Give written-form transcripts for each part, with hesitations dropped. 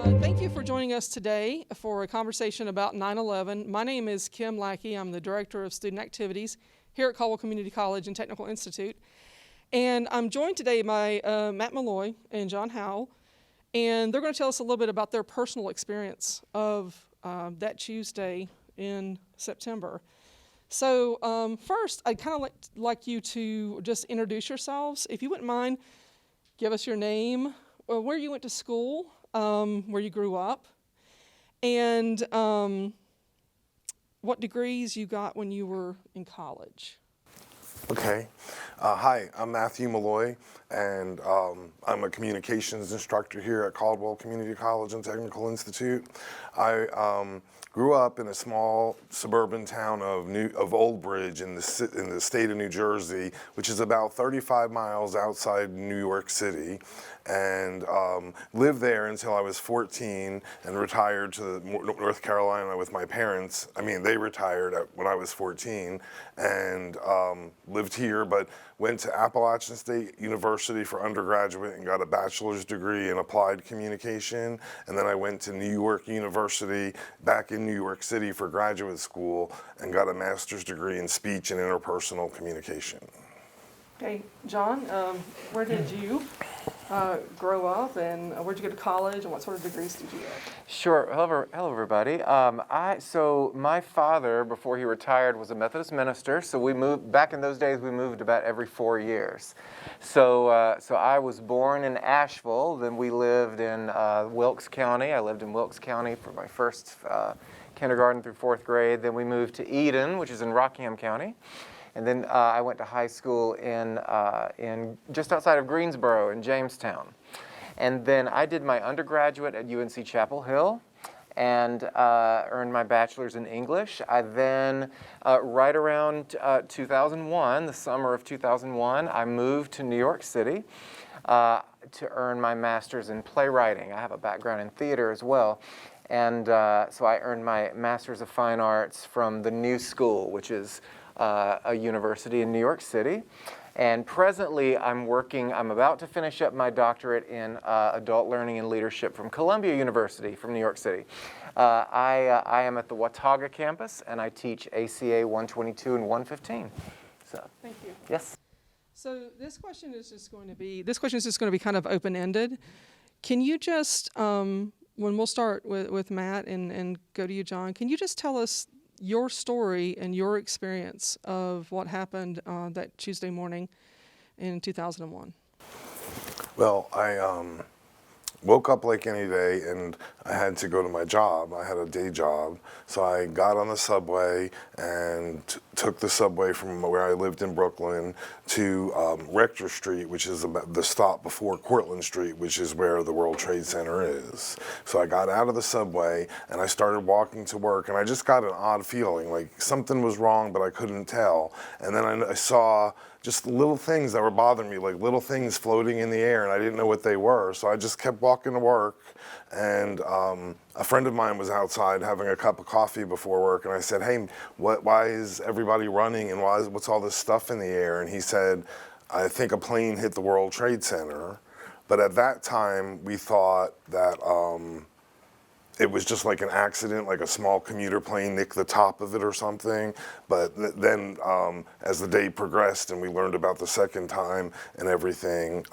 Thank you for joining us today for a conversation about 9/11. My name is Kim Lackey. I'm the Director of Student Activities here at Howle Community College and Technical Institute. And I'm joined today by Matt Malloy and John Howle, and they're going to tell us a little bit about their personal experience of that Tuesday in September. So first, I'd kind of like you to just introduce yourselves. If you wouldn't mind, give us your name, or where you went to school, where you grew up, and what degrees you got when you were in college. Okay. Hi, I'm Matthew Malloy, and I'm a communications instructor here at Caldwell Community College and Technical Institute. I grew up in a small suburban town of Old Bridge in the state of New Jersey, which is about 35 miles outside New York City, and lived there until I was 14 and retired to North Carolina with my parents. I mean, they retired when I was 14 and lived here, but went to Appalachian State University for undergraduate and got a bachelor's degree in applied communication. And then I went to New York University back in New York City for graduate school and got a master's degree in speech and interpersonal communication. Okay, John, where did you grow up, and where'd you go to college, and what sort of degrees did you get? Sure. Hello, everybody. So my father, before he retired, was a Methodist minister. So we moved back in those days. We moved about every 4 years. So I was born in Asheville. Then we lived in Wilkes County. I lived in Wilkes County for my first kindergarten through 4th grade. Then we moved to Eden, which is in Rockingham County. And then I went to high school in just outside of Greensboro in Jamestown. And then I did my undergraduate at UNC Chapel Hill and earned my bachelor's in English. I then, right around 2001, the summer of 2001, I moved to New York City to earn my master's in playwriting. I have a background in theater as well. And so I earned my Master's of Fine Arts from the New School, which is a university in New York City. And presently I'm about to finish up my doctorate in adult learning and leadership from Columbia University from New York City. I am at the Watauga campus, and I teach ACA 122 and 115. So, thank you. Yes. So this question is just going to be kind of open-ended. Can you just, when we'll start with Matt and go to you, John, can you just tell us your story and your experience of what happened that Tuesday morning in 2001? Well, I woke up like any day, and I had to go to my job. I had a day job, so I got on the subway and took the subway from where I lived in Brooklyn to Rector Street, which is about the stop before Cortlandt Street, which is where the World Trade Center is. So I got out of the subway and I started walking to work, and I just got an odd feeling, like something was wrong, but I couldn't tell. And then I saw just little things that were bothering me, like little things floating in the air, and I didn't know what they were. So I just kept walking to work, and a friend of mine was outside having a cup of coffee before work, and I said, hey, why is everybody running, and what's all this stuff in the air? And he said, I think a plane hit the World Trade Center. But at that time, we thought that it was just like an accident, like a small commuter plane nicked the top of it or something. But then as the day progressed and we learned about the second time and everything,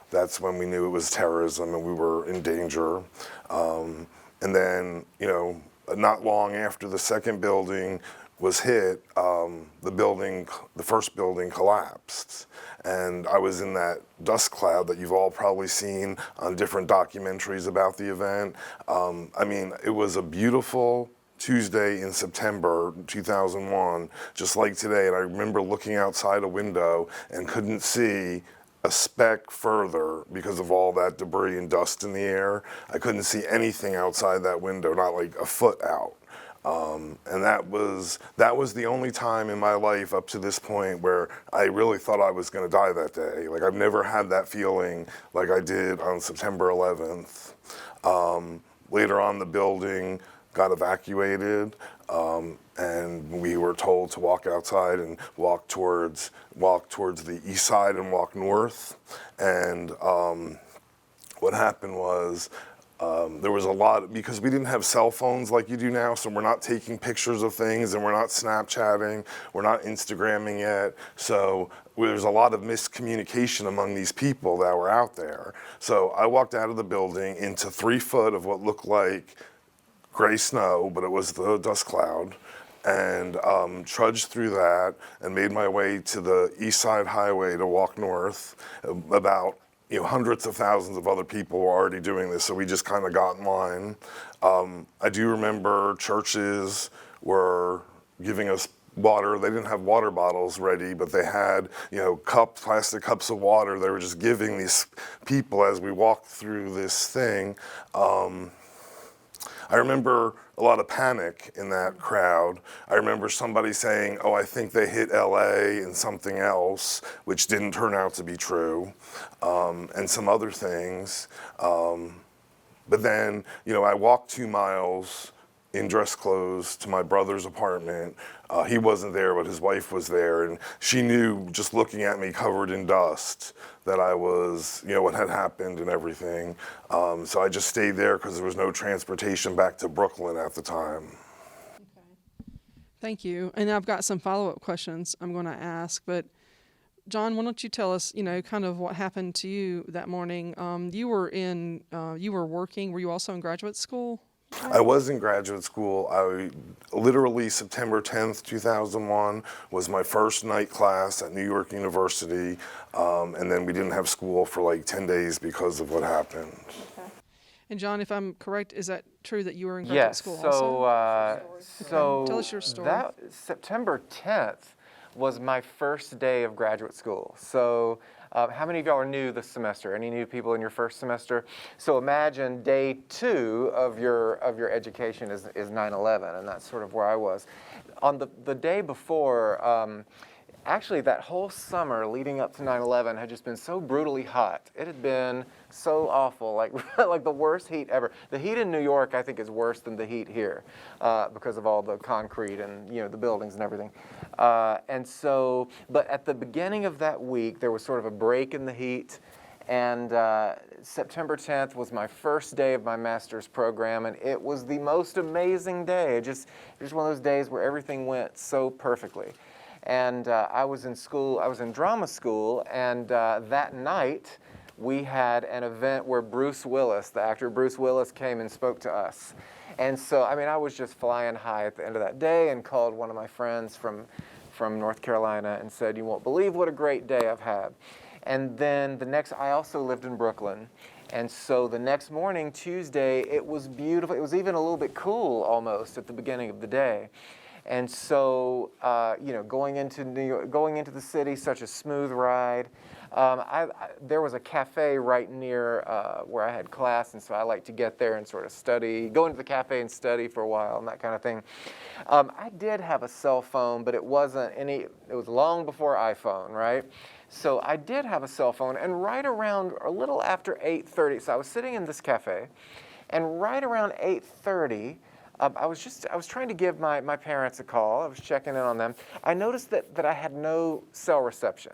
that's when we knew it was terrorism and we were in danger. And then, not long after the second building was hit, the first building collapsed. And I was in that dust cloud that you've all probably seen on different documentaries about the event. It was a beautiful Tuesday in September 2001, just like today. And I remember looking outside a window and couldn't see a speck further because of all that debris and dust in the air. I couldn't see anything outside that window, not like a foot out. And that was the only time in my life up to this point where I really thought I was going to die that day. Like, I've never had that feeling like I did on September 11th. Later on, the building got evacuated, and we were told to walk outside and walk towards the east side and walk north. And what happened was There was a lot, because we didn't have cell phones like you do now, so we're not taking pictures of things, and we're not Snapchatting, we're not Instagramming yet. So there's a lot of miscommunication among these people that were out there. So I walked out of the building into 3 foot of what looked like gray snow, but it was the dust cloud, and trudged through that and made my way to the East Side Highway to walk north. About hundreds of thousands of other people were already doing this, so we just kind of got in line. I do remember churches were giving us water. They didn't have water bottles ready, but they had, plastic cups of water. They were just giving these people as we walked through this thing. I remember a lot of panic in that crowd. I remember somebody saying, "Oh, I think they hit LA and something else," which didn't turn out to be true, and some other things. But then, I walked 2 miles in dress clothes to my brother's apartment. He wasn't there, but his wife was there, and she knew, just looking at me covered in dust, that I was, what had happened and everything. So I just stayed there because there was no transportation back to Brooklyn at the time. Okay. Thank you. And I've got some follow-up questions I'm going to ask, but John, why don't you tell us, kind of what happened to you that morning? You were working. Were you also in graduate school? I was in graduate school. Literally September 10th, 2001 was my first night class at New York University, and then we didn't have school for like 10 days because of what happened. Okay. And John, if I'm correct, is that true that you were in graduate school also? Yes, so tell us your story. That September 10th was my first day of graduate school. So how many of y'all are new this semester? Any new people in your first semester? So imagine day 2 of your education is 9/11, and that's sort of where I was. On the day before, actually that whole summer leading up to 9/11 had just been so brutally hot. It had been so awful, like the worst heat ever. The heat in New York, I think, is worse than the heat here because of all the concrete and the buildings and everything. But at the beginning of that week, there was sort of a break in the heat, and September 10th was my first day of my master's program, and it was the most amazing day. It was one of those days where everything went so perfectly. And I was in school, I was in drama school, and that night we had an event where Bruce Willis, the actor Bruce Willis, came and spoke to us. And so, I was just flying high at the end of that day, and called one of my friends from North Carolina and said, "You won't believe what a great day I've had." And then I also lived in Brooklyn. And so the next morning, Tuesday, it was beautiful. It was even a little bit cool almost at the beginning of the day. And so, going into New York, going into the city, such a smooth ride. There was a cafe right near where I had class, and so I like to get there and sort of study, go into the cafe and study for a while and that kind of thing. I did have a cell phone, but it was long before iPhone, right? So I did have a cell phone, and right around a little after 8:30, so I was sitting in this cafe, and right around 8:30, I was trying to give my parents a call. I was checking in on them. I noticed that I had no cell reception.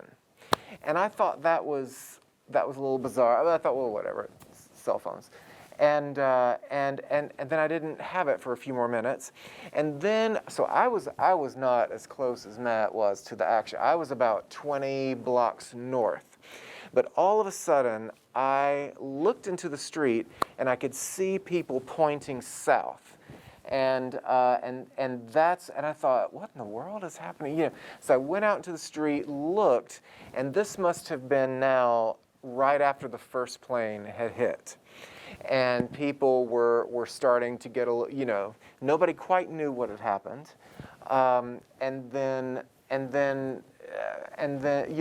And I thought that was a little bizarre. I thought, well, whatever, cell phones. And then I didn't have it for a few more minutes. And then, so I was not as close as Matt was to the action. I was about 20 blocks north. But all of a sudden, I looked into the street, and I could see people pointing south. And I thought, what in the world is happening? So I went out into the street, looked, and this must have been now right after the first plane had hit. And people were starting to get nobody quite knew what had happened. And then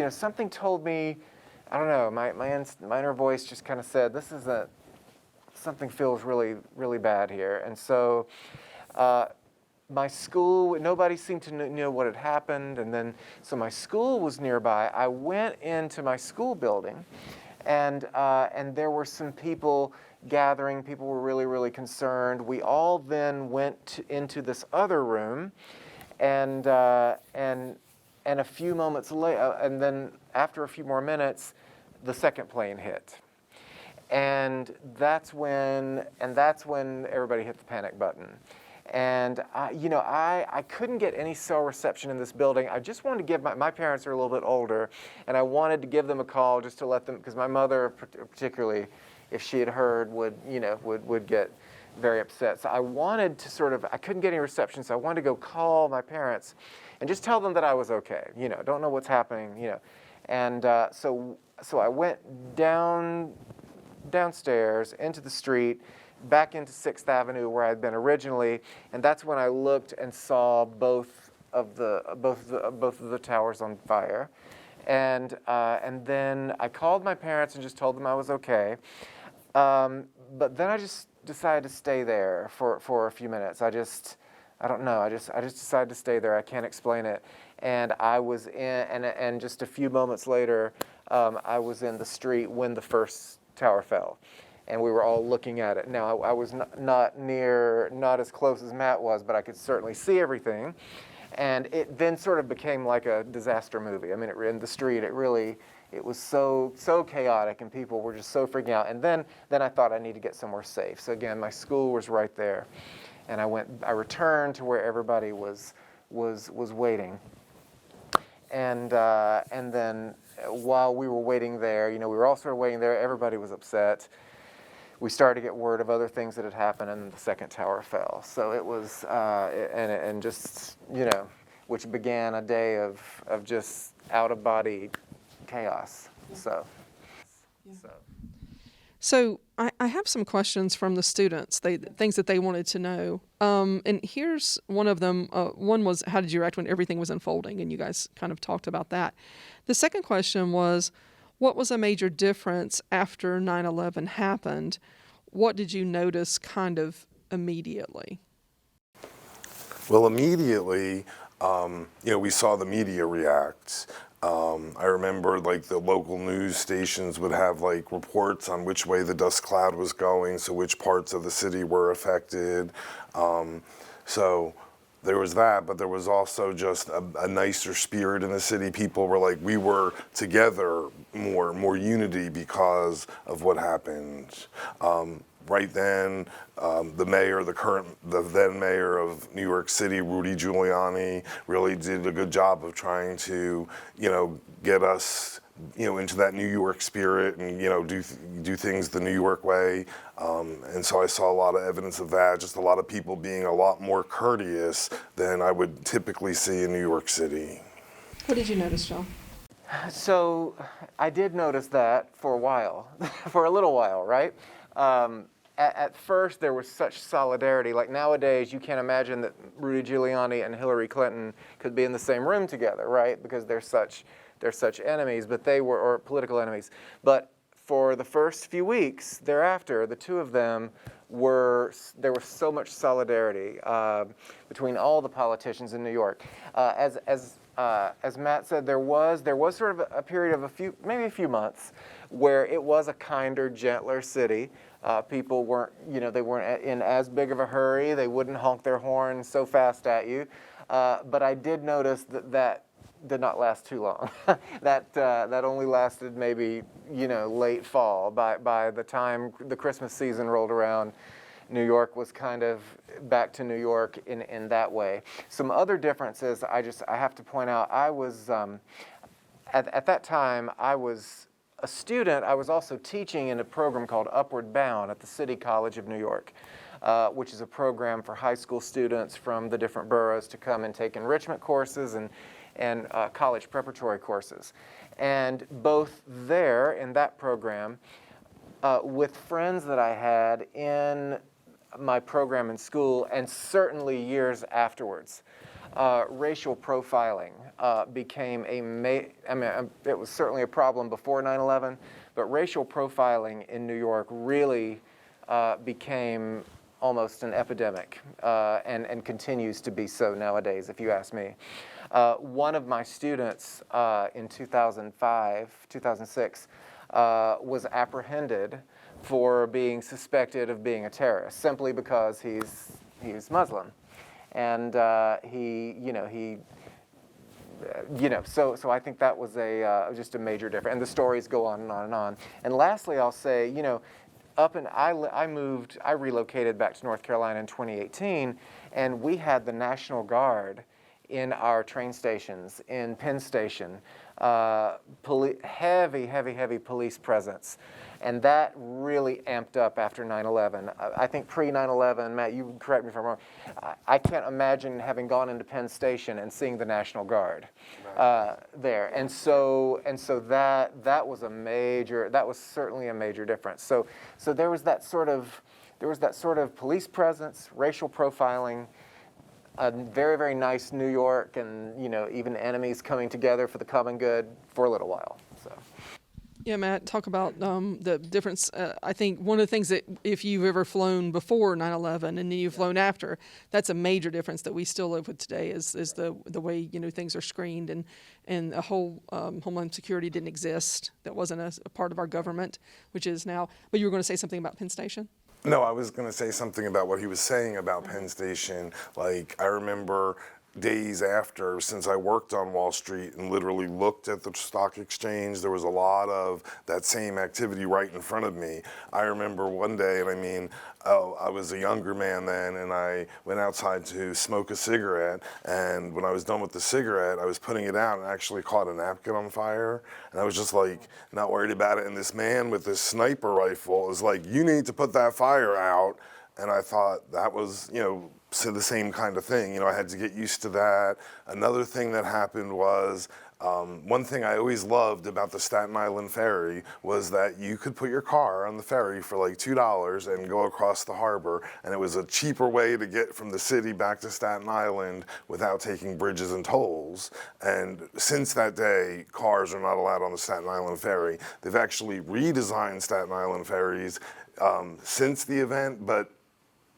something told me, I don't know, my inner voice just kind of said, something feels really, really bad here. And so my school, nobody seemed to know what had happened. And then, so my school was nearby. I went into my school building, and there were some people gathering. People were really, really concerned. We all then went into this other room, and a few moments later, and then after a few more minutes, the second plane hit. And that's when everybody hit the panic button. And I couldn't get any cell reception in this building. I just wanted to give my parents are a little bit older, and I wanted to give them a call just to let them, because my mother particularly, if she had heard, would get very upset. So I wanted to I couldn't get any reception, so I wanted to go call my parents and just tell them that I was okay. Don't know what's happening. And so I went downstairs into the street, back into 6th Avenue where I'd been originally, and that's when I looked and saw both of the towers on fire. And then I called my parents and just told them I was okay. But then I just decided to stay there for a few minutes. I don't know. I just decided to stay there. I can't explain it. And I was and just a few moments later, I was in the street when the first tower fell, and we were all looking at it. Now I was not as close as Matt was, but I could certainly see everything. And it then sort of became like a disaster movie. I mean, in the street, it was so chaotic, and people were just so freaking out. And then I thought I need to get somewhere safe. So again, my school was right there, and I returned to where everybody was waiting. And then while we were waiting there, we were all sort of waiting there. Everybody was upset. We started to get word of other things that had happened, and the second tower fell. So it was, and just, which began a day of just out-of-body chaos. So I have some questions from the students, things that they wanted to know. And here's one of them. One was, how did you react when everything was unfolding? And you guys kind of talked about that. The second question was, what was a major difference after 9/11 happened? What did you notice kind of immediately? Well, immediately, we saw the media react. I remember the local news stations would have reports on which way the dust cloud was going, so which parts of the city were affected. So there was that, but there was also just a nicer spirit in the city. People were we were together, more unity because of what happened. Right then, the then mayor of New York City, Rudy Giuliani, really did a good job of trying to, get us, into that New York spirit and, do things the New York way. And so I saw a lot of evidence of that, just a lot of people being a lot more courteous than I would typically see in New York City. What did you notice, Joe? So I did notice that for a while, for a little while, right? At first, there was such solidarity. Like nowadays, you can't imagine that Rudy Giuliani and Hillary Clinton could be in the same room together, right? Because they're such enemies, but or political enemies. But for the first few weeks thereafter, the two of them there was so much solidarity between all the politicians in New York. As Matt said, there was sort of a period of maybe a few months where it was a kinder, gentler city. People weren't, they weren't in as big of a hurry. They wouldn't honk their horn so fast at you. But I did notice that did not last too long. that only lasted maybe, late fall. By the time the Christmas season rolled around, New York was kind of back to New York in that way. Some other differences I have to point out. I was, at that time, I was a student. I was also teaching in a program called Upward Bound at the City College of New York, which is a program for high school students from the different boroughs to come and take enrichment courses and college preparatory courses. And both there in that program, with friends that I had in my program in school, and certainly years afterwards, racial profiling became it was certainly a problem before 9/11, but racial profiling in New York really became almost an epidemic, and continues to be so nowadays, if you ask me. One of my students in 2006 was apprehended for being suspected of being a terrorist simply because he's Muslim. And he So I think that was just a major difference, and the stories go on and on and on. And lastly, I'll say, I relocated back to North Carolina in 2018, and we had the National Guard in our train stations, in Penn Station, heavy police presence. And that really amped up after 9/11. I think pre-9/11, Matt, you can correct me if I'm wrong, I can't imagine having gone into Penn Station and seeing the National Guard there. And so that was certainly a major difference. So there was that sort of police presence, racial profiling, a very, very nice New York, and even enemies coming together for the common good for a little while. So. Yeah, Matt, talk about the difference. I think one of the things that if you've ever flown before 9/11 and then you've flown after, that's a major difference that we still live with today is the way things are screened, and a whole Homeland Security didn't exist. That wasn't a part of our government, which is now. But you were going to say something about Penn Station? No, I was going to say something about what he was saying about Penn Station. Like, I remember days after, since I worked on Wall Street and literally looked at the stock exchange, there was a lot of that same activity right in front of me. I remember one day, and I was a younger man then, and I went outside to smoke a cigarette, and when I was done with the cigarette, I was putting it out and actually caught a napkin on fire, and I was just like, not worried about it, and this man with this sniper rifle is like, you need to put that fire out, and I thought that was, so the same kind of thing. I had to get used to that. Another thing that happened was, one thing I always loved about the Staten Island ferry was that you could put your car on the ferry for like $2 and go across the harbor, and it was a cheaper way to get from the city back to Staten Island without taking bridges and tolls. And since that day, cars are not allowed on the Staten Island ferry. They've actually redesigned Staten Island ferries since the event, but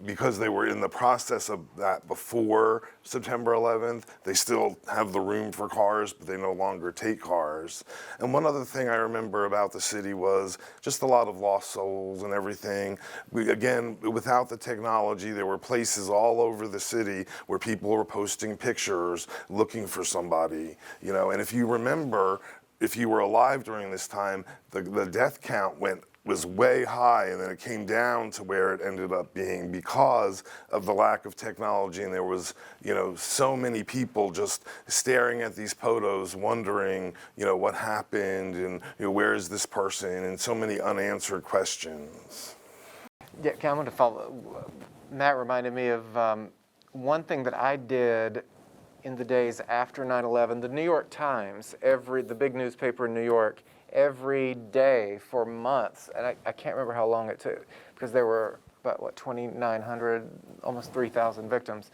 because they were in the process of that before September 11th, they still have the room for cars, but they no longer take cars. And one other thing I remember about the city was just a lot of lost souls and everything. Again, without the technology, there were places all over the city where people were posting pictures looking for somebody, and if you remember, if you were alive during this time, the death count was way high, and then it came down to where it ended up being because of the lack of technology, and there was, so many people just staring at these photos, wondering, what happened, and where is this person, and so many unanswered questions. Yeah, I'm going to follow. Matt reminded me of one thing that I did in the days after 9/11. The New York Times, the big newspaper in New York, every day for months, and I can't remember how long it took, because there were about 2,900, almost 3,000 victims.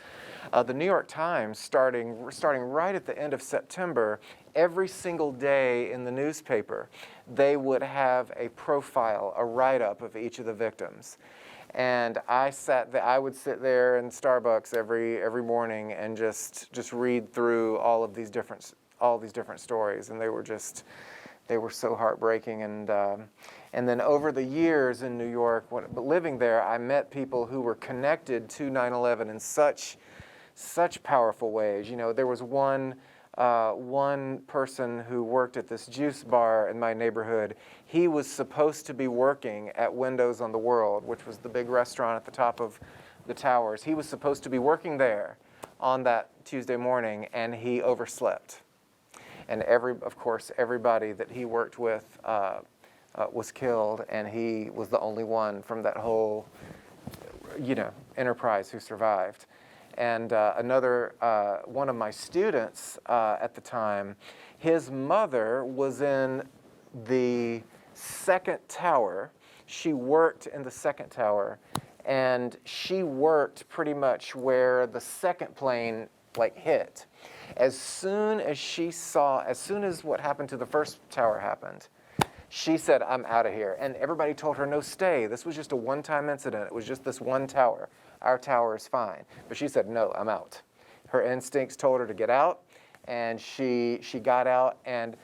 The New York Times, starting right at the end of September, every single day in the newspaper, they would have a profile, a write-up of each of the victims. And I would sit there in Starbucks every morning and just read through all these different stories, and they were so heartbreaking. And then over the years in New York, living there, I met people who were connected to 9/11 in such powerful ways. There was one person who worked at this juice bar in my neighborhood. He was supposed to be working at Windows on the World, which was the big restaurant at the top of the towers. He was supposed to be working there on that Tuesday morning, and he overslept. And of course, everybody that he worked with was killed, and he was the only one from that whole, enterprise who survived. And another one of my students at the time, his mother was in the second tower. She worked in the second tower, and she worked pretty much where the second plane hit. As soon as what happened to the first tower happened, she said, "I'm out of here." And everybody told her, "No, stay. This was just a one-time incident. It was just this one tower. Our tower is fine." But she said, "No, I'm out." Her instincts told her to get out, and she got out. And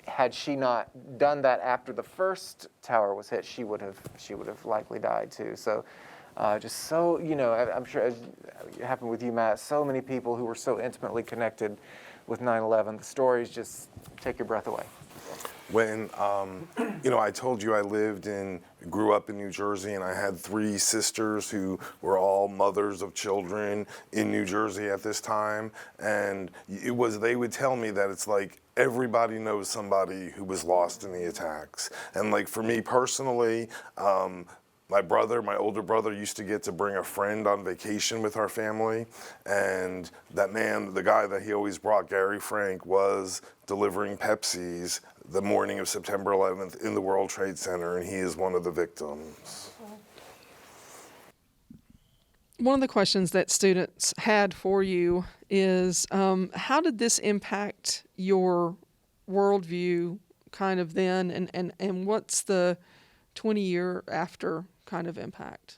had she not done that after the first tower was hit, she would have likely died too. So Just so, I'm sure it happened with you, Matt, so many people who were so intimately connected with 9/11. The stories just take your breath away. When, I told you I grew up in New Jersey, and I had 3 sisters who were all mothers of children in New Jersey at this time. And they would tell me that it's like everybody knows somebody who was lost in the attacks. And like for me personally, my older brother used to get to bring a friend on vacation with our family, and that man, the guy that he always brought, Gary Frank, was delivering Pepsis the morning of September 11th in the World Trade Center, and he is one of the victims. One of the questions that students had for you is, how did this impact your worldview kind of then, and what's the 20-year after kind of impact?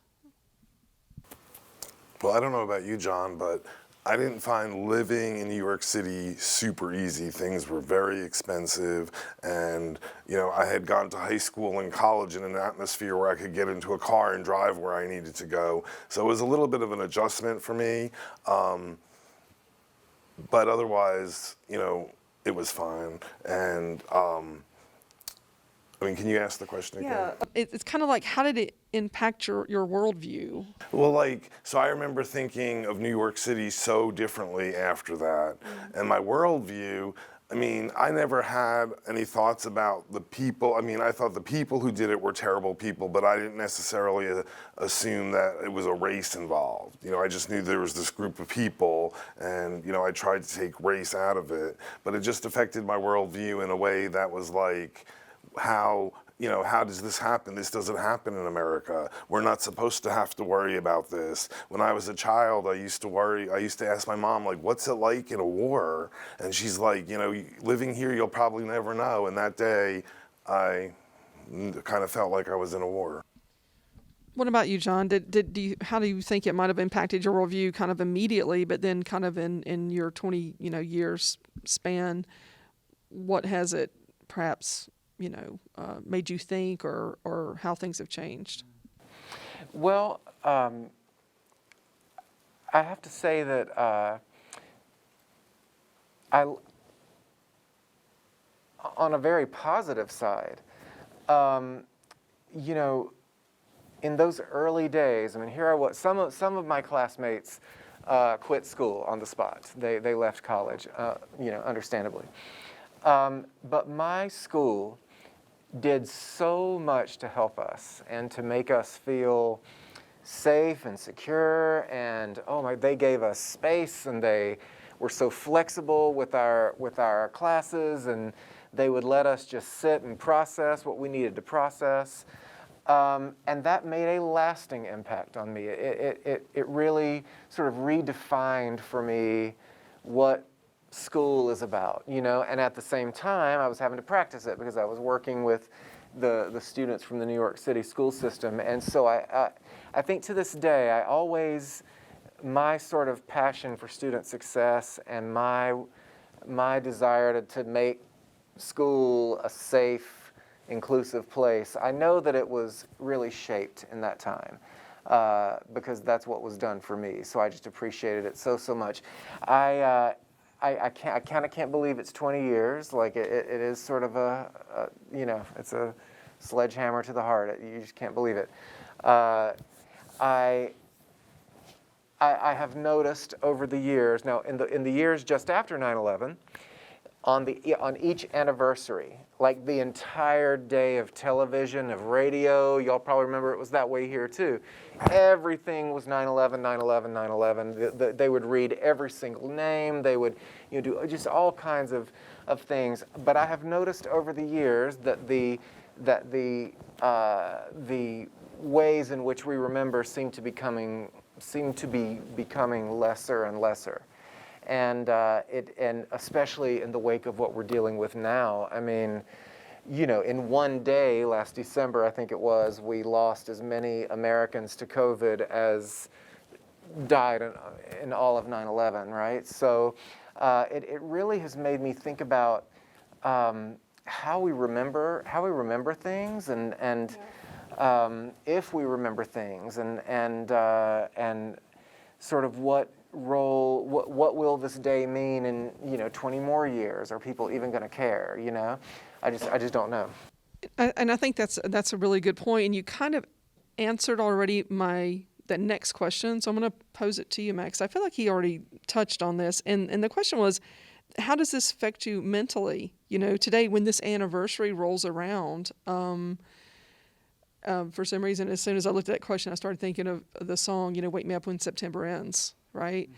Well, I don't know about you, John, but I didn't find living in New York City super easy. Things were very expensive, and I had gone to high school and college in an atmosphere where I could get into a car and drive where I needed to go. So it was a little bit of an adjustment for me, but otherwise, it was fine. And can you ask the question again? Yeah, it's kind of like, how did it impact your worldview? Well, so I remember thinking of New York City so differently after that. And my worldview, I never had any thoughts about the people. I thought the people who did it were terrible people, but I didn't necessarily assume that it was a race involved. I just knew there was this group of people, and, I tried to take race out of it. But it just affected my worldview in a way that was like, how does this happen? This doesn't happen in America. We're not supposed to have to worry about this. When I was a child, I used to ask my mom, like, what's it like in a war? And she's like, living here, you'll probably never know. And that day, I kind of felt like I was in a war. What about you, John? How do you think it might have impacted your worldview kind of immediately, but then kind of in your 20 years span? What has it perhaps made you think, or how things have changed? Well, I have to say that on a very positive side, in those early days, here I was. Some of my classmates quit school on the spot. They left college, understandably. But my school did so much to help us and to make us feel safe and secure, and they gave us space, and they were so flexible with our classes, and they would let us just sit and process what we needed to process, and that made a lasting impact on me. It really sort of redefined for me what school is about, and at the same time I was having to practice it because I was working with the students from the New York City school system. And so I think to this day, my sort of passion for student success and my desire to make school a safe, inclusive place, I know that it was really shaped in that time. Because that's what was done for me. So I just appreciated it so much. I kind of can't believe it's 20 years. Like it is sort of it's a sledgehammer to the heart. You just can't believe it. I have noticed over the years, now in the years just after 9/11, on each anniversary, like the entire day of television, of radio, y'all probably remember it was that way here too. Everything was 9/11, 9/11, 9/11. They would read every single name. They would do just all kinds of things. But I have noticed over the years that the ways in which we remember seem to be becoming lesser and lesser. And and especially in the wake of what we're dealing with now. In one day last December, I think it was, we lost as many Americans to COVID as died in all of 9/11, right? So it really has made me think about how we remember things, and if we remember things, and sort of what role, what will this day mean in 20 more years? Are people even going to care? I just don't know. And I think that's a really good point, and you kind of answered already that next question. So I'm going to pose it to you, Max. I feel like he already touched on this, and the question was, how does this affect you mentally? Today when this anniversary rolls around, for some reason, as soon as I looked at that question, I started thinking of the song, "Wake Me Up When September Ends," right?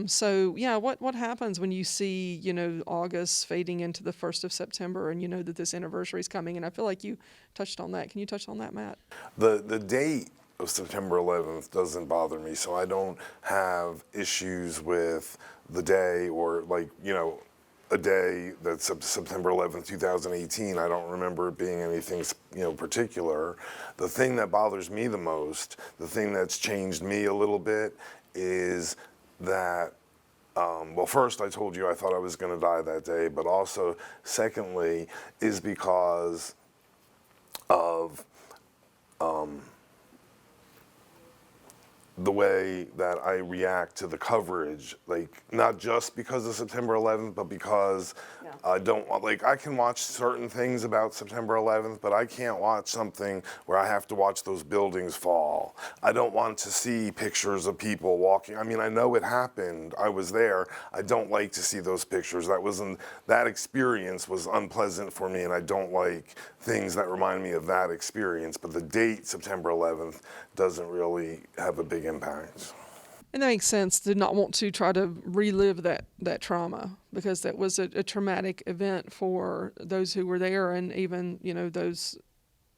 So yeah, what happens when you see, August fading into the 1st of September, and you know that this anniversary is coming? And I feel like you touched on that. Can you touch on that, Matt? The date of September 11th doesn't bother me, so I don't have issues with the day, or a day that's September 11th, 2018. I don't remember it being anything, particular. The thing that bothers me the most, the thing that's changed me a little bit, is that, well, first I told you I thought I was going to die that day, but also, secondly, is because of the way that I react to the coverage, not just because of September 11th, but because I don't, I can watch certain things about September 11th, but I can't watch something where I have to watch those buildings fall. I don't want to see pictures of people walking. I mean, I know it happened. I was there. I don't like to see those pictures. That experience was unpleasant for me, and I don't like things that remind me of that experience. But the date, September 11th, doesn't really have a big impact. And that makes sense, to not want to try to relive that trauma, because that was a traumatic event for those who were there, and even those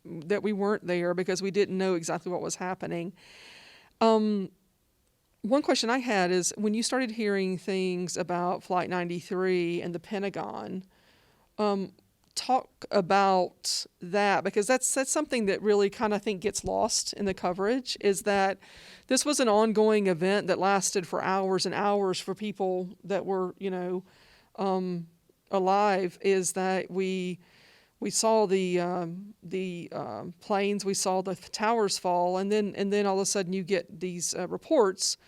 that we weren't there, because we didn't know exactly what was happening. One question I had is, when you started hearing things about Flight 93 and the Pentagon, talk about that, because that's something that really kind of, I think, gets lost in the coverage, is that this was an ongoing event that lasted for hours and hours for people that were alive. Is that we saw the planes, we saw the towers fall, and then all of a sudden you get these reports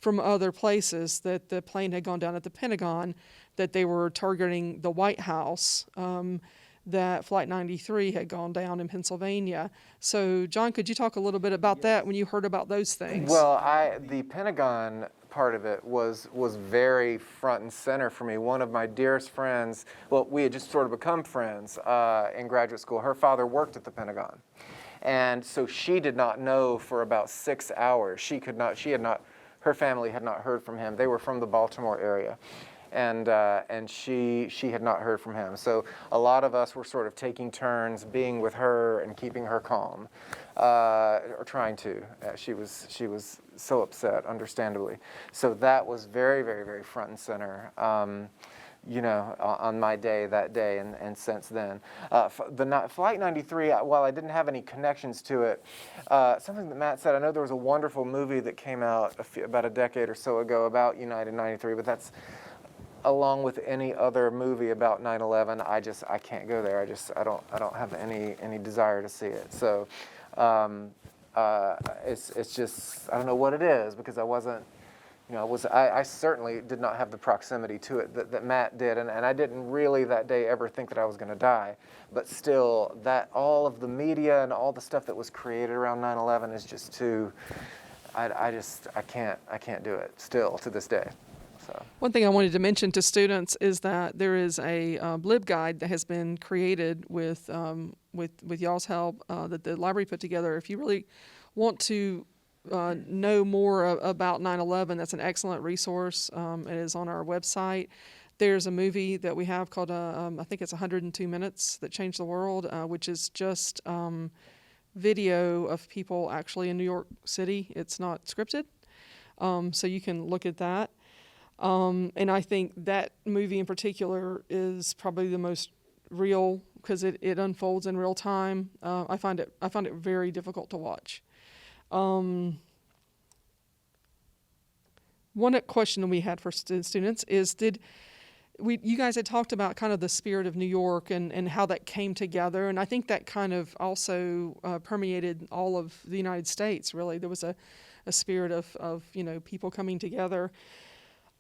from other places that the plane had gone down at the Pentagon, that they were targeting the White House, that Flight 93 had gone down in Pennsylvania. So, John, could you talk a little bit about that when you heard about those things? Well, the Pentagon part of it was very front and center for me. One of my dearest friends, well, we had just sort of become friends in graduate school. Her father worked at the Pentagon. And so she did not know for about 6 hours. Her family had not heard from him. They were from the Baltimore area. And she had not heard from him. So a lot of us were sort of taking turns being with her and keeping her calm, or trying to. She was so upset, understandably. So that was very, very, very front and center, on my day that day, and since then. Flight 93, while I didn't have any connections to it, something that Matt said, I know there was a wonderful movie that came out about a decade or so ago about United 93, but that's, along with any other movie about 9/11, I can't go there. I don't have any desire to see it. So it's just, I don't know what it is, because I wasn't, I certainly did not have the proximity to it that Matt did, and I didn't really that day ever think that I was going to die. But still, that all of the media and all the stuff that was created around 9/11 is just too, I can't do it still to this day. So. One thing I wanted to mention to students is that there is a LibGuide that has been created with y'all's help, that the library put together. If you really want to know more about 9/11, that's an excellent resource. It is on our website. There's a movie that we have called, I think it's 102 Minutes That Changed the World, which is just video of people actually in New York City. It's not scripted, so you can look at that. And I think that movie in particular is probably the most real, because it unfolds in real time. I found it very difficult to watch. One question we had for students is, you guys had talked about kind of the spirit of New York and how that came together, and I think that kind of also permeated all of the United States, really. There was a spirit of people coming together.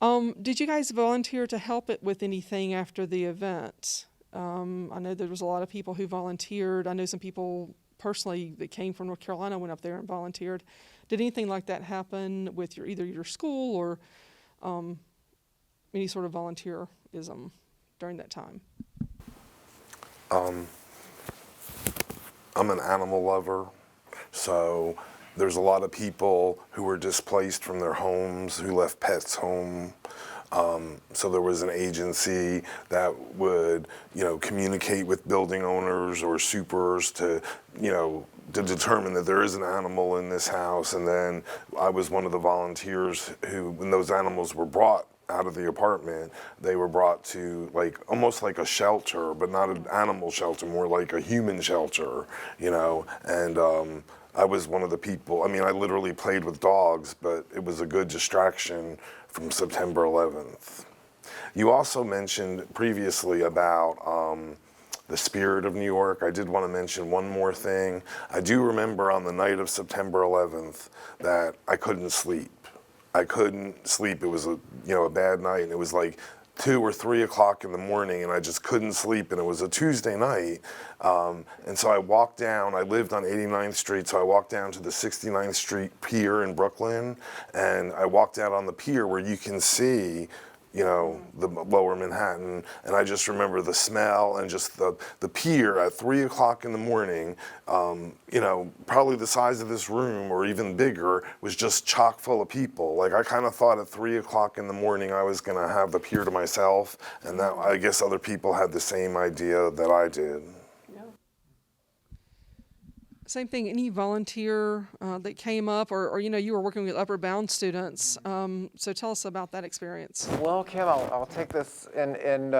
Did you guys volunteer to help it with anything after the event? I know there was a lot of people who volunteered. I know some people personally that came from North Carolina went up there and volunteered. Did anything like that happen with either your school or any sort of volunteerism during that time? I'm an animal lover, so there's a lot of people who were displaced from their homes, who left pets home. So there was an agency that would, communicate with building owners or supers to determine that there is an animal in this house. And then I was one of the volunteers who, when those animals were brought out of the apartment, they were brought to almost like a shelter, but not an animal shelter, more like a human shelter, and I was one of the people. I mean, I literally played with dogs, but it was a good distraction from September 11th. You also mentioned previously about the spirit of New York. I did want to mention one more thing. I do remember on the night of September 11th that I couldn't sleep. It was a bad night, and it was like 2 or 3 o'clock in the morning, and I just couldn't sleep, and it was a Tuesday night. And so I walked down. I lived on 89th Street, so I walked down to the 69th Street Pier in Brooklyn, and I walked out on the pier where you can see the lower Manhattan, and I just remember the smell and just the pier at 3 o'clock in the morning, probably the size of this room or even bigger, was just chock full of people. I kind of thought at 3 o'clock in the morning I was gonna have the pier to myself, and that I guess other people had the same idea that I did. Same thing, any volunteer that came up, or you were working with Upward Bound students, so tell us about that experience. Well, Kim, I'll take this and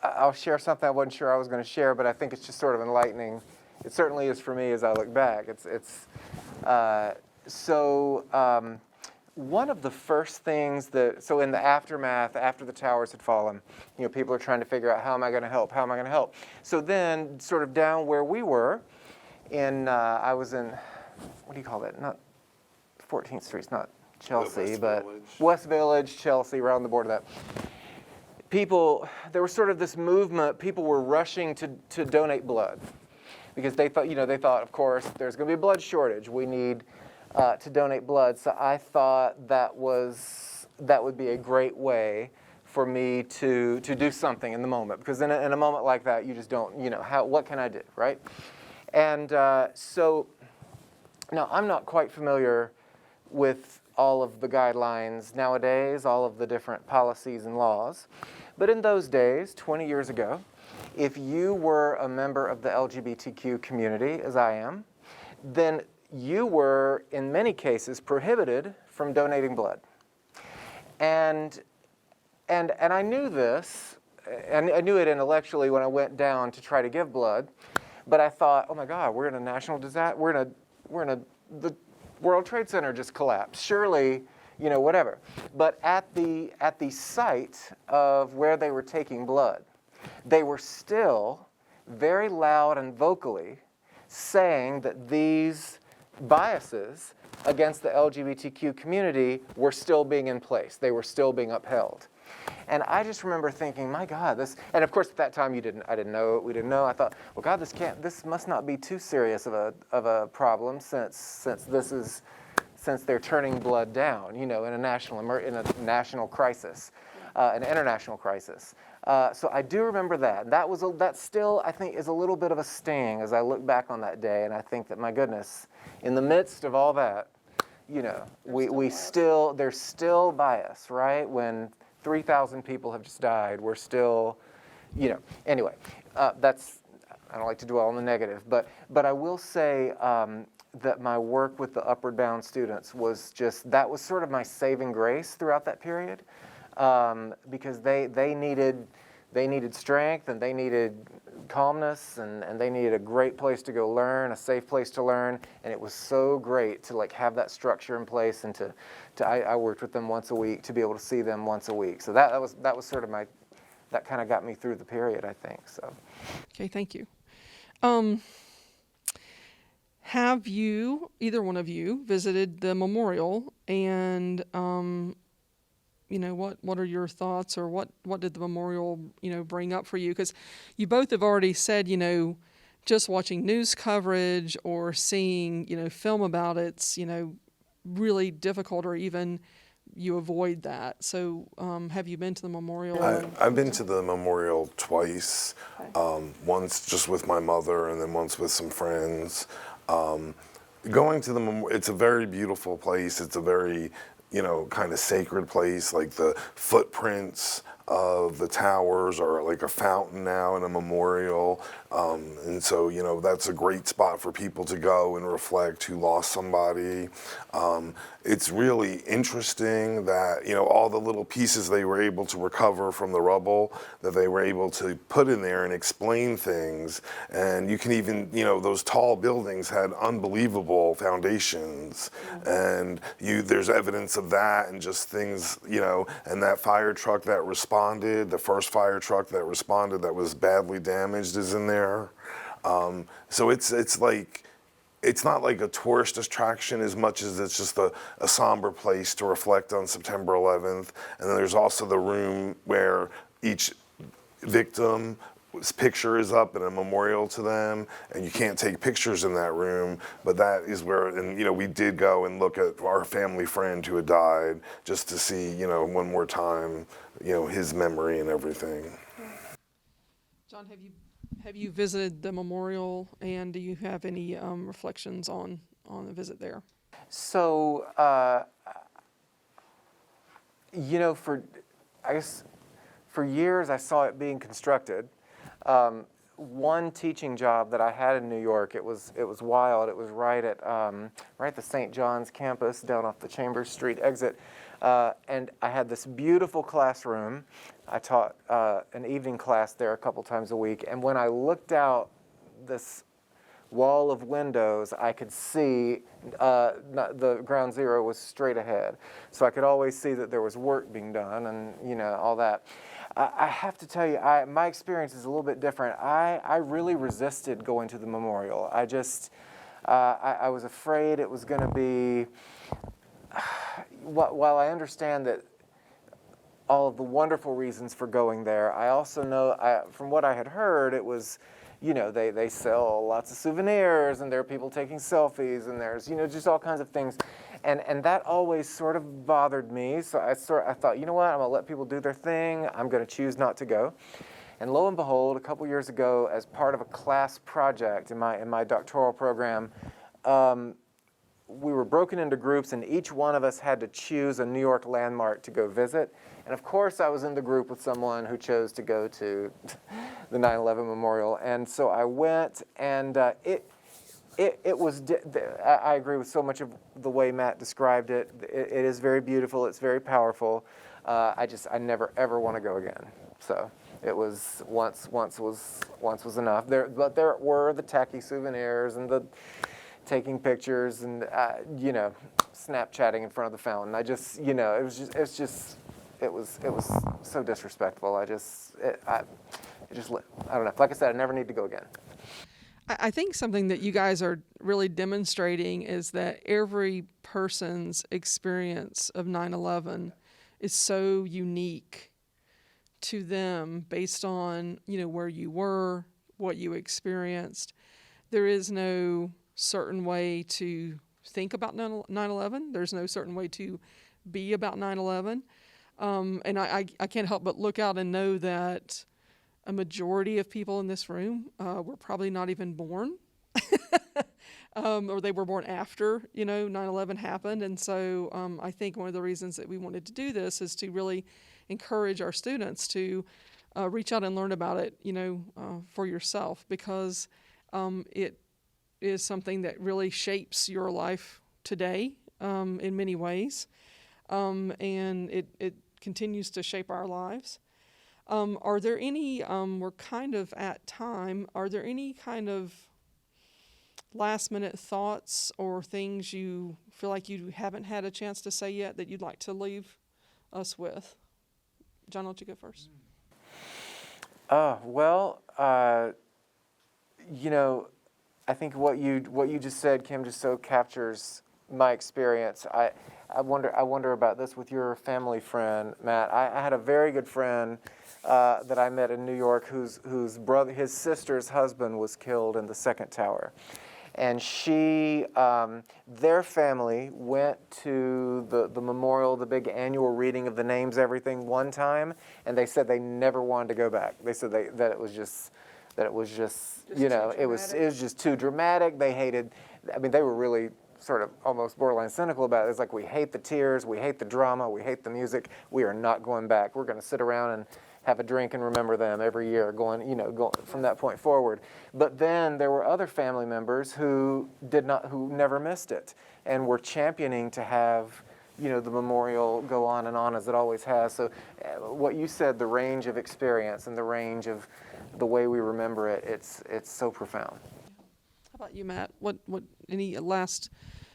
I'll share something I wasn't sure I was going to share, but I think it's just sort of enlightening. It certainly is for me as I look back. One of the first things so in the aftermath, after the towers had fallen, people are trying to figure out, how am I going to help? How am I going to help? So then, sort of down where we were, I was in, what do you call that? Not 14th Street, it's not Chelsea, but West Village, Chelsea, around the border of that. There was sort of this movement, people were rushing to donate blood, because they thought, of course, there's going to be a blood shortage. We need to donate blood. So I thought that would be a great way for me to do something in the moment, because in a moment like that, you just don't, what can I do, right? And so now I'm not quite familiar with all of the guidelines nowadays, all of the different policies and laws, but in those days, 20 years ago, if you were a member of the LGBTQ community, as I am, then you were, in many cases, prohibited from donating blood. And I knew this, and I knew it intellectually when I went down to try to give blood, but I thought, oh my God, we're in a national disaster, the World Trade Center just collapsed. Surely, whatever. But at the site of where they were taking blood, they were still very loud and vocally saying that these biases against the LGBTQ community were still being in place. They were still being upheld. And I just remember thinking, my God, and of course at that time I didn't know it, we didn't know. I thought, well, God, this must not be too serious of a problem since they're turning blood down, in a national crisis, an international crisis. So I do remember that. That still, I think, is a little bit of a sting as I look back on that day, and I think that, my goodness, in the midst of all that, there's still bias, right? When 3,000 people have just died, we're still, Anyway, I don't like to dwell on the negative, but I will say that my work with the Upward Bound students that was sort of my saving grace throughout that period, because they needed they needed strength and they needed calmness and they needed a great place to go learn, a safe place to learn. And it was so great to like have that structure in place and I worked with them once a week to be able to see them once a week. So that was sort of that kind of got me through the period, I think. So. Okay, thank you. Have you, either one of you, visited the memorial, and what are your thoughts, or what did the memorial bring up for you? Because you both have already said just watching news coverage or seeing film about it's really difficult, or even you avoid that. So have you been to the memorial? I've been to the memorial twice. Okay. Once just with my mother, and then once with some friends. Going to the memorial, it's a very beautiful place. It's a very kind of sacred place. Like the footprints of the towers are like a fountain now and a memorial. And so, that's a great spot for people to go and reflect who lost somebody. It's really interesting that, all the little pieces they were able to recover from the rubble, that they were able to put in there and explain things. And you can even, those tall buildings had unbelievable foundations. And there's evidence of that, and just things, and that fire truck that responded, the first fire truck that responded that was badly damaged is in there. So it's like, it's not like a tourist attraction as much as it's just a somber place to reflect on September 11th. And then there's also the room where each victim's picture is up and a memorial to them, and you can't take pictures in that room, but that is where, and we did go and look at our family friend who had died, just to see, one more time, his memory and everything. John, have you visited the memorial, and do you have any reflections on the visit there? So, for years I saw it being constructed. One teaching job that I had in New York, it was wild. It was right at the St. John's campus down off the Chambers Street exit. And I had this beautiful classroom. I taught an evening class there a couple times a week. And when I looked out this wall of windows, I could see the ground zero was straight ahead. So I could always see that there was work being done and, all that. I have to tell you, my experience is a little bit different. I really resisted going to the memorial. I was afraid it was going to be, while I understand that all of the wonderful reasons for going there, I also know, from what I had heard, it was, they sell lots of souvenirs, and there are people taking selfies, and there's, just all kinds of things. And that always sort of bothered me. So I thought, you know what, I'm going to let people do their thing. I'm going to choose not to go. And lo and behold, a couple years ago, as part of a class project in my doctoral program, we were broken into groups, and each one of us had to choose a New York landmark to go visit. And of course, I was in the group with someone who chose to go to the 9/11 memorial. And so I went, and it was, I agree with so much of the way Matt described it. It is very beautiful. It's very powerful. I never, ever want to go again. So it was, once was enough. But there were the tacky souvenirs and the taking pictures and, Snapchatting in front of the fountain. It was so disrespectful. I don't know. Like I said, I never need to go again. I think something that you guys are really demonstrating is that every person's experience of 9/11 is so unique to them based on, where you were, what you experienced. There is no certain way to think about 9/11. There's no certain way to be about 9/11. And I can't help but look out and know that a majority of people in this room were probably not even born, or they were born after 9/11 happened. And so I think one of the reasons that we wanted to do this is to really encourage our students to reach out and learn about it, for yourself, because it is something that really shapes your life today in many ways, and it continues to shape our lives. Are there any, we're kind of at time, are there any kind of last minute thoughts or things you feel like you haven't had a chance to say yet that you'd like to leave us with? John, why don't you go first? You know, I think what you just said, Kim, just so captures my experience. I wonder about this with your family friend, Matt. I had a very good friend that I met in New York his sister's husband was killed in the second tower. And their family went to the memorial, the big annual reading of the names, everything, one time, and they said they never wanted to go back. They said that it was just you know, it was just too dramatic. They hated, I mean, they were really sort of almost borderline cynical about it. It's like, we hate the tears, we hate the drama, we hate the music. We are not going back. We're going to sit around and have a drink and remember them every year, going from that point forward. But then there were other family members who never missed it, and were championing to have, you know, the memorial go on and on as it always has. So what you said, the range of experience and the range of the way we remember it, it's so profound. How about you, Matt? What any last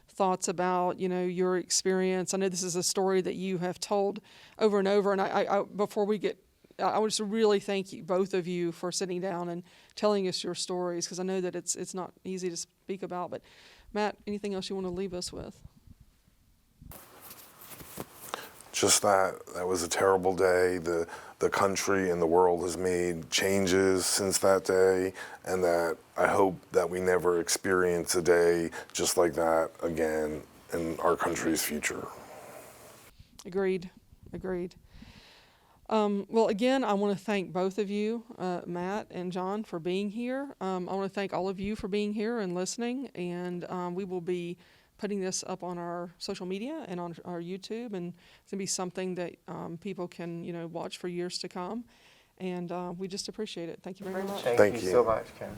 thoughts about, you know, your experience? I know this is a story that you have told over and over, and I before we get, I would just really thank you, both of you, for sitting down and telling us your stories, because I know that it's not easy to speak about. But Matt, anything else you want to leave us with? Just that was a terrible day. The country and the world has made changes since that day, and that I hope that we never experience a day just like that again in our country's future. Agreed. Well, again, I want to thank both of you, Matt and John, for being here. I want to thank all of you for being here and listening, and we will be putting this up on our social media and on our YouTube, and it's going to be something that people can, you know, watch for years to come, and we just appreciate it. Thank you very much. Thank you so much, Kim.